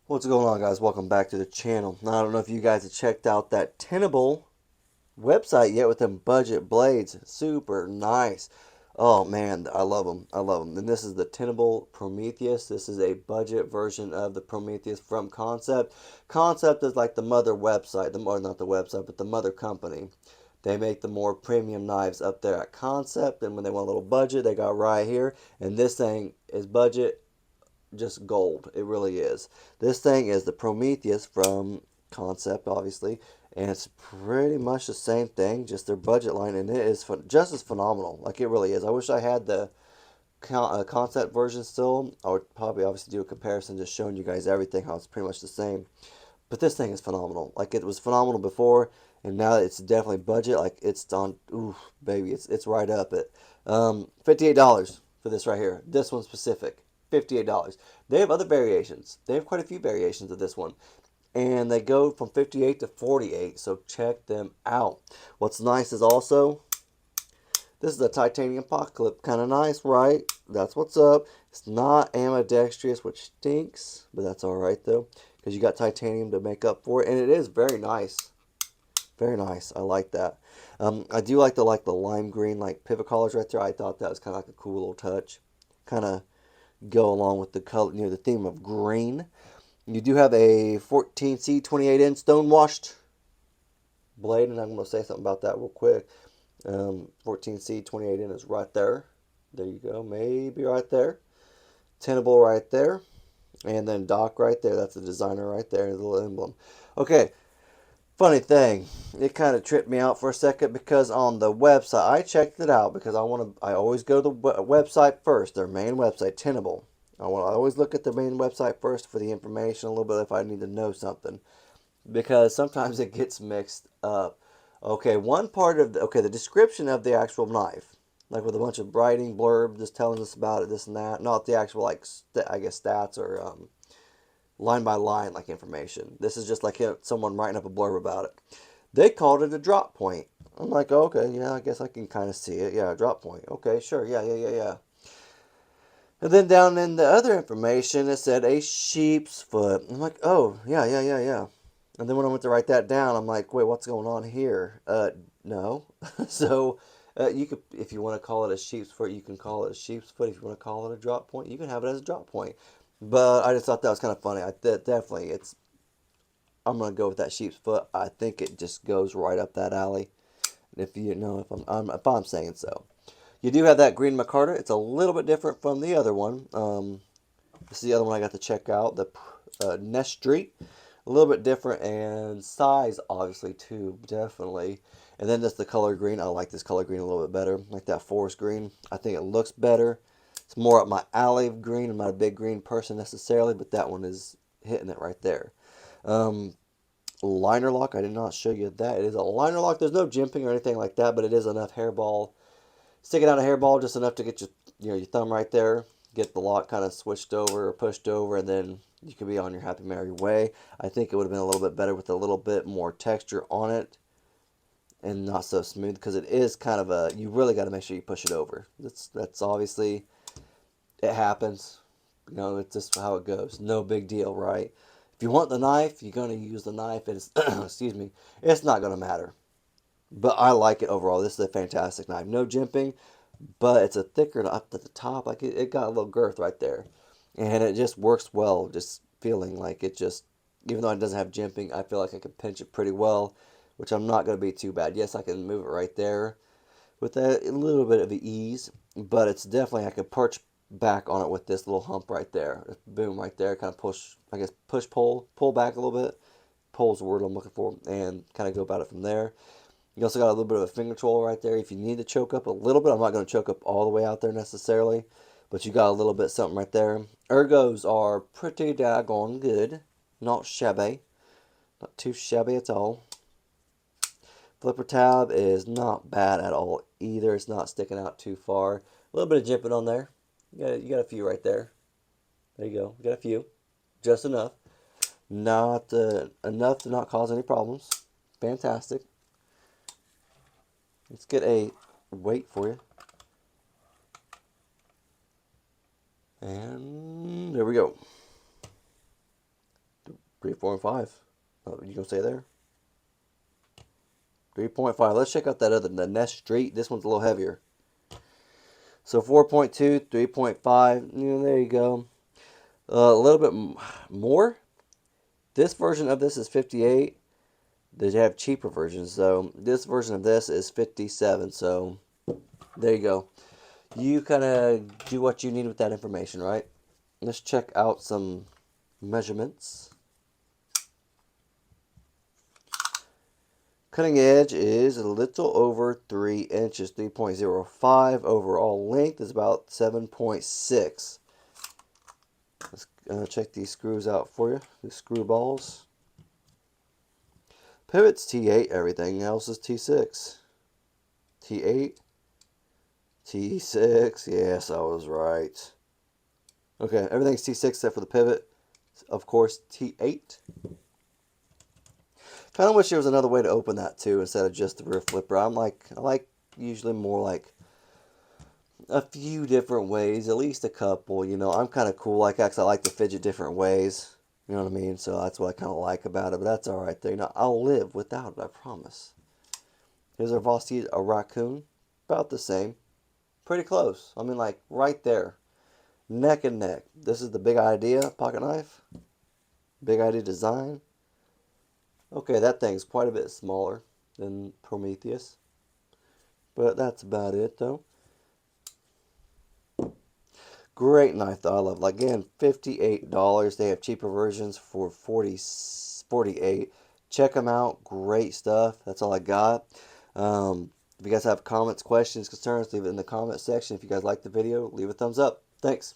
What's going on, guys? Welcome back to the channel. Now, I don't know if you guys have checked out that Tenable website yet with them budget blades. Super nice. Oh man, I love them. I love them. And this is the Tenable Prometheus. This is a budget version of the Prometheus from Concept. Concept is like the mother website, or not the website, but the mother company. They make the more premium knives up there at Concept, and when they want a little budget, they got right here. And this thing is budget just gold. It really is. This thing is the Prometheus from Concept, obviously, and it's pretty much the same thing, just their budget line, and it is just as phenomenal. Like it really is. I wish I had the Concept version still. I would probably obviously do a comparison, just showing you guys everything, how it's pretty much the same. But this thing is phenomenal. Like it was phenomenal before, and now it's definitely budget. Like it's on, ooh, baby, it's right up at $58 for this right here. This one specific, $58. They have other variations. They have quite a few variations of this one, and they go from 58 to 48. So check them out. What's nice is also this is a titanium pocket clip. Kind of nice, right? That's what's up. It's not ambidextrous, which stinks, but that's all right though, because you got titanium to make up for it, and it is very nice. Very nice. I like that. I do like the lime green like pivot collars right there. I thought that was kind of like a cool little touch. Kind of go along with the color, the theme of green. You do have a 14C 28 inch stone washed blade, and I'm going to say something about that real quick. 14C 28 in is right there. There you go. Maybe right there. Tenable right there. And then Doc right there. That's the designer right there. The little emblem. Okay. Funny thing. It kind of tripped me out for a second because on the website, I checked it out because I always go to the website first. Their main website, Tenable. I always look at their main website first for the information a little bit if I need to know something, because sometimes it gets mixed up. Okay, one part of the description of the actual knife, like with a bunch of writing blurb just telling us about it, this and that, not the actual like I guess stats or line by line like information. This is just like someone writing up a blurb about it. They called it a drop point. I'm like, oh, okay, yeah, I guess I can kind of see it. Yeah, a drop point. Okay, sure, yeah. And then down in the other information, it said a sheep's foot. I'm like, oh, yeah. And then when I went to write that down, I'm like, wait, what's going on here? No. So you could, if you want to call it a sheep's foot, you can call it a sheep's foot. If you want to call it a drop point, you can have it as a drop point. But I just thought that was kind of funny. Definitely, I'm gonna go with that sheep's foot. I think it just goes right up that alley. If you know, if I'm saying so. You do have that green micarta. It's a little bit different from the other one. This is the other one I got to check out, the Nest Street. A little bit different, and size obviously too, definitely. And then just the color green. I like this color green a little bit better, like that forest green. I think it looks better. It's more up my alley of green. I'm not a big green person necessarily, but that one is hitting it right there. Um, Liner lock. I did not show you that. It is a liner lock. There's no jimping or anything like that, but it is enough hairball. Sticking out a hairball just enough to get your thumb right there. Get the lock kind of switched over or pushed over, and then you could be on your happy merry way. I think it would have been a little bit better with a little bit more texture on it and not so smooth, because it is kind of a, you really got to make sure you push it over. That's obviously, it happens. You know, it's just how it goes. No big deal, right? If you want the knife, you're going to use the knife. It's, excuse me, it's not going to matter. But I like it overall. This is a fantastic knife. No jimping, but it's a thicker up at the top. Like it got a little girth right there. And it just works well. Just feeling like it just, even though it doesn't have jimping, I feel like I can pinch it pretty well, which I'm not going to be too bad. Yes, I can move it right there with a little bit of ease, but it's definitely, I could perch back on it with this little hump right there. Boom, right there. Kind of push, I guess, pull back a little bit. Pull is the word I'm looking for, and kind of go about it from there. You also got a little bit of a finger troll right there if you need to choke up a little bit. I'm not going to choke up all the way out there necessarily, but you got a little bit something right there. Ergos are pretty daggone good. Not shabby. Not too shabby at all. Flipper tab is not bad at all either. It's not sticking out too far. A little bit of jimping on there. You got a few right there. There you go. You got a few. Just enough. Not enough to not cause any problems. Fantastic. Let's get a weight for you. And there we go. 3, 4, and 5. Oh, you gonna stay there? 3.5. Let's check out that other, the Nest Street. This one's a little heavier. So 4.2, 3.5. There you go. A little bit more. This version of this is 58. They have cheaper versions. So this version of this is 57. So there you go. You kind of do what you need with that information, right? Let's check out some measurements. Cutting edge is a little over 3 inches, 3.05. Overall length is about 7.6. Let's check these screws out for you. These screw balls. Pivot's T8. Everything else is T6. T8. T6. Yes, I was right. Okay, everything's T6 except for the pivot. Of course, T8. Kind of wish there was another way to open that too instead of just the rear flipper. I like usually more like a few different ways, at least a couple. You know, I'm kind of cool like that because I like to fidget different ways. You know what I mean? So that's what I kind of like about it. But that's all right there. You know, I'll live without it. I promise. Here's our Vosti, a raccoon, about the same, pretty close. I mean, like right there, neck and neck. This is the Big Idea pocket knife. Big Idea design. Okay, that thing's quite a bit smaller than Prometheus. But that's about it, though. Great knife, though. I love it. Like, again, $58. They have cheaper versions for $48. Check them out. Great stuff. That's all I got. If you guys have comments, questions, concerns, leave it in the comment section. If you guys like the video, leave a thumbs up. Thanks.